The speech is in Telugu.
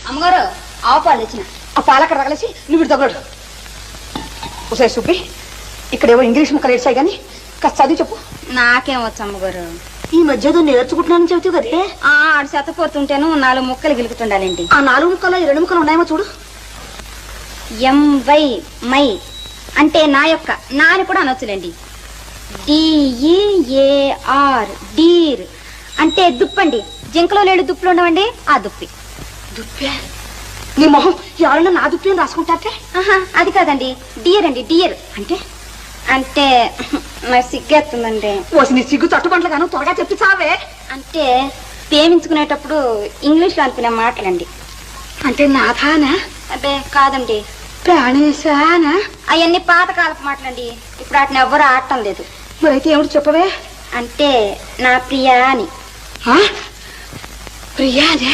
అమ్మగారు ఆవు పాలు తెచ్చిన. ఆ పాలక్కడ తగలేసి నువ్వు ఇటు తగలడు. ఒకసారి సుబ్బి, ఇక్కడేవో ఇంగ్లీష్ ముక్కలు ఏడ్చాయి కానీ కాస్త చదివి చెప్పు. నాకేం వచ్చు అమ్మగారు. ఈ మధ్య ఏదో నేర్చుకుంటున్నానని చెబుతావు కదే. ఆడు చెత్తపోతుంటేను 4 ముక్కలు గిలుకుతుండాలండి. ఆ 4 ముక్కలు 2 ముక్కలు ఉన్నాయేమో చూడు. ఎంవై మై అంటే నా యొక్క, నా అని కూడా అనొచ్చులేండి. DEAR డీర్ అంటే దుప్పండి. జింకలో లేడు దుప్పులు ఉండవండి, ఆ దుప్పి. దుప్పే? నీ మొహం ఎవరైనా నా దుప్పి అని రాసుకుంటారే? అది కాదండి, డియర్ అండి. డియర్ అంటే అంటే నాకు సిగ్గేస్తుందండి. ఓసి నీ సిగ్గు తట్టుబండ్లు గాను త్వరగా చెప్పి చావే. అంటే ప్రేమించుకునేటప్పుడు ఇంగ్లీష్లో అనుకునే మాటలండి. అంటే నాథానా? అదే కాదండి, ప్రాణేశానా? అవన్నీ పాతకాలపు మాటలండి. ఇప్పుడు వాటిని ఎవ్వరూ ఆడటం లేదు. మరైతే ఏమిటి చెప్పవే? అంటే నా ప్రియా అని. ప్రియానే?